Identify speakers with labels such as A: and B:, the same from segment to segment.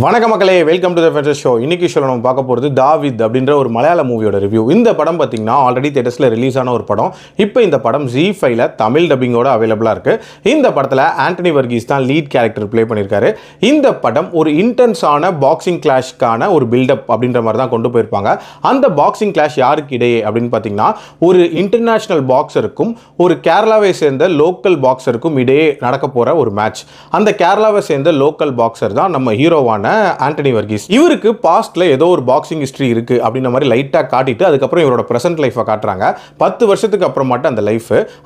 A: வணக்க மக்களே, welcome to the fences show. இன்னைக்கு ஷோல நம்ம பார்க்க போகிறது தாவித் அப்படின்ற ஒரு மலையாள மூவியோட ரிவ்யூ. இந்த படம் பார்த்தீங்கன்னா ஆல்ரெடி தியேட்டர்ஸில் ரிலீஸ் ஆன ஒரு படம். இப்போ இந்த படம் ZEE5ல தமிழ் டப்பிங்கோட அவைலபிளாக இருக்குது. இந்த படத்தில் ஆண்டனி வர்கீஸ் தான் லீட் கேரக்டர் ப்ளே பண்ணியிருக்காரு. இந்த படம் ஒரு இன்டென்ஸான பாக்ஸிங் கிளாஷ்க்கான ஒரு பில்டப் அப்படின்ற மாதிரி தான் கொண்டு போயிருப்பாங்க. அந்த பாக்ஸிங் கிளாஷ் யாருக்கு இடையே அப்படின்னு பார்த்தீங்கன்னா ஒரு இன்டர்நேஷ்னல் பாக்ஸருக்கும் ஒரு கேரளாவை சேர்ந்த லோக்கல் பாக்ஸருக்கும் இடையே நடக்க போகிற ஒரு மேட்ச். அந்த கேரளாவை சேர்ந்த லோக்கல் பாக்ஸர் தான் நம்ம ஹீரோவான ஆண்டனி வர்கீஸ். இவருக்கு பாஸ்ட்ல ஏதோ ஒரு பாக்ஸிங் ஹிஸ்டரி இருக்கு அப்படின்ற மாதிரி லைட்டா காட்டிட்டு அதுக்கப்புறம் இவரோட பிரசன்ட் லைஃபை காட்டுறாங்க. 10 வருஷத்துக்கு அப்புறம் மட்டும்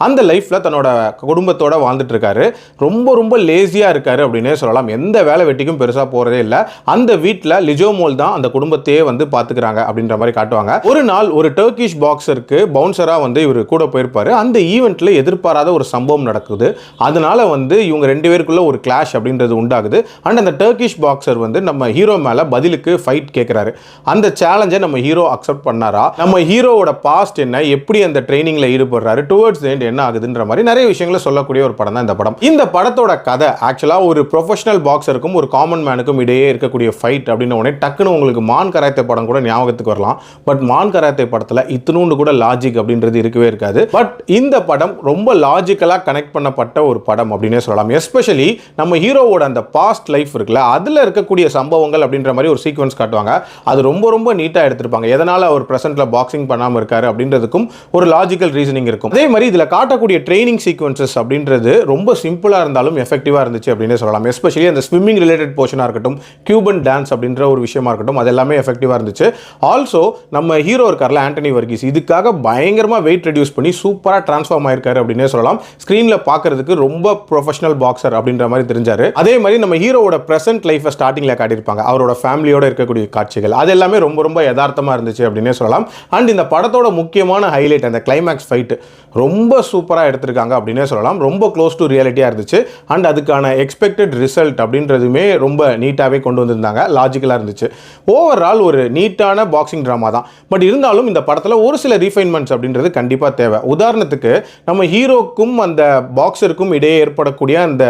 A: அந்த லைஃப்ல தன்னோட குடும்பத்தோட வாழ்ந்துட்டு இருக்காரு. ரொம்ப லேசியா இருக்காரு அப்படின்னே சொல்லலாம். எந்த வேலை வெட்டிக்கும் பெருசா போறதே இல்லை. அந்த வீட்டில் லிஜோமோல் தான் அந்த குடும்பத்தையே வந்து பாத்துக்கிறாங்க அப்படின்ற மாதிரி காட்டுவாங்க. ஒரு நாள் ஒரு டர்க்கிஷ் பாக்ஸருக்கு பவுன்சரா வந்து இவர் கூட போயிருப்பாரு. அந்த ஈவெண்ட்ல எதிர்பாராத ஒரு சம்பவம் நடக்குது. அதனால வந்து இவங்க 2 பேருக்குள்ள ஒரு கிளாஷ் அப்படின்றது உண்டாகுது. அண்ட் அந்த டர்க்கிஷ் பாக்ஸர் வந்து நம்ம ஹீரோ மேல பதிலுக்கு ஃபைட் கேட்கிறாரு. அந்த சேலஞ்சை நம்ம ஹீரோ அக்செப்ட் பண்ணாரா, நம்ம ஹீரோவோட பாஸ்ட் என்ன, எப்படி அந்த ட்ரைனிங்ல ஈடுபடுறாரு, டுவர்ட்ஸ் தி எண்ட் என்ன ஆகுதுன்ற மாதிரி நிறைய விஷயங்களை சொல்லக்கூடிய ஒரு படம் தான் இந்த படம். இந்த படத்தோட கதை ஆக்சுவலா ஒரு ப்ரொஃபஷனல் பாக்ஸருக்கும் ஒரு காமன் மேனுக்கும் இடையே இருக்கக்கூடிய ஃபைட் அப்படின்னு உடனே டக்குன்னு உங்களுக்கு மான் கராத்தே படம் கூட ஞாபகத்துக்கு வரலாம். பட் மான் கராத்தே படத்துல இத்தினூண்டு கூட லாஜிக் அப்படின்றது இருக்கவே இருக்காது. பட் இந்த படம் ரொம்ப லாஜிக்கலா கனெக்ட் பண்ணப்பட்ட ஒரு படம் அப்படின்னே சொல்லலாம். எஸ்பெஷலி நம்ம ஹீரோவோட அந்த பாஸ்ட் லைஃப் இருக்குல்ல, அதுல இருக்கக்கூடிய சம்பவங்கள் அப்படின்ற மாதிரி ஒரு சீக்வன்ஸ் காட்டுவாங்க. அது ரொம்ப நீட்டா எடுத்திருப்பாங்க. எதனால அவர் பிரசன்ட்ல பாக்ஸிங் பண்ணாம இருக்காரு அப்படின்றதுக்கும் ஒரு லாஜிக்கல் ரீசனிங் இருக்கும். அதே மாதிரி இதுல காட்டக்கூடிய ட்ரைனிங் சீக்வன்சஸ் அப்படின்றது ரொம்ப சிம்பிளா இருந்தாலும் எஃபெக்டிவா இருந்துச்சு அப்படினே சொல்லலாம். எஸ்பெஷலி அந்த ஸ்விம்மிங் ரிலேட்டட் போர்ஷனா இருக்கட்டும், கியூபன் டான்ஸ் அப்படின்ற ஒரு விஷயமா இருக்கட்டும், அது எல்லாமே எஃபெக்டிவா இருந்துச்சு. ஆல்சோ நம்ம ஹீரோ இருக்கார்ல ஆண்டனி வர்கீஸ், இதுக்காக பயங்கரமா வெயிட் ரெடியூஸ் பண்ணி சூப்பரா டிரான்ஸ்ஃபார்ம் ஆயிருக்காரு அப்படினே சொல்லலாம். ஸ்கிரீன்ல பார்க்கிறதுக்கு ரொம்ப ப்ரொஃபஷனல் பாக்ஸர் அப்படின்ற மாதிரி தெரிஞ்சாரு. அதே மாதிரி நம்ம ஹீரோவோட பிரசன்ட் லைஃபை ஸ்டார்டிங்ல காட்டியிருப்பாங்க. அவரோட ஃபேமிலியோட இருக்கக்கூடிய காட்சிகள் அது எல்லாமே ரொம்ப யதார்த்தமா இருந்துச்சு அப்படின்னே சொல்லலாம். அண்ட் இந்த படத்தோட முக்கியமான ஹைலைட் அந்த கிளைமேக்ஸ் ஃபைட் ரொம்ப சூப்பரா எடுத்திருக்காங்க அப்படின்னே சொல்லலாம். ரொம்ப க்ளோஸ் டு ரியாலிட்டியா இருந்துச்சு. அண்ட் அதுக்கான எக்ஸ்பெக்டட் ரிசல்ட் அப்படின்றதுமே ரொம்ப நீட்டாவே கொண்டு வந்திருந்தாங்க. லாஜிக்கலா இருந்துச்சு. ஓவரால் ஒரு நீட்டான பாக்ஸிங் டிராமா தான். பட் இருந்தாலும் இந்த படத்துல ஒரு சில ரீஃபைன்மெண்ட்ஸ் அப்படின்றது கண்டிப்பா தேவை. உதாரணத்துக்கு நம்ம ஹீரோக்கும் அந்த பாக்ஸருக்கும் இடையே ஏற்படக்கூடிய அந்த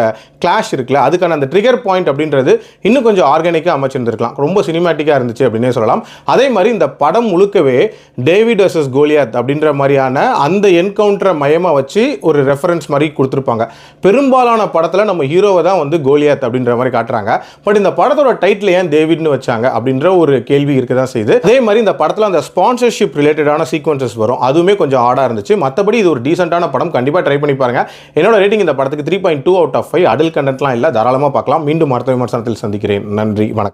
A: கிளாஷ் இருக்குல்ல, அதுக்கான அந்த ட்ரிகர் பாயிண்ட் அப்படின்றது இன்னும் கொஞ்சம் ஆர்கானிக்கா அமைச்சிருந்திருக்கலாம். ரொம்ப சினிமேட்டிக்கா இருந்துச்சு அப்படின்னே சொல்லலாம். அதே மாதிரி இந்த படம் முழுக்கவே டேவிட் வர்சஸ் கோலியாத் அப்படின்ற மாதிரியான அந்த என்கவுண்டரை மையமா வச்சு ஒரு ரெஃபரன்ஸ் மாதிரி கொடுத்துருப்பாங்க. பெரும்பாலான படத்துல நம்ம ஹீரோவை தான் வந்து கோலியாத் அப்படின்ற மாதிரி காட்டுறாங்க. பட் இந்த படத்தோட டைட்டில் ஏன் டேவிட்னு வச்சாங்க அப்படின்ற ஒரு கேள்வி இருக்கதான் செய்யுது. அதே மாதிரி இந்த படத்துல அந்த ஸ்பான்சர்ஷிப் ரிலேட்டடான சீக்வன்சஸ் வரும். அதுவுமே கொஞ்சம் ஆடா இருந்துச்சு. மற்றபடி இது ஒரு டீசென்ட்டான படம். கண்டிப்பா ட்ரை பண்ணி பாருங்க. என்னோட ரேட்டிங் இந்த படத்துக்கு 3.2 out of 5. அடல்ட் கண்டென்ட்லாம் இல்லை, தாராளமாக பார்க்கலாம். மீண்டும் அடுத்த விமர்சனத்தில் சந்திக்கிறேன். நன்றி, வணக்கம்.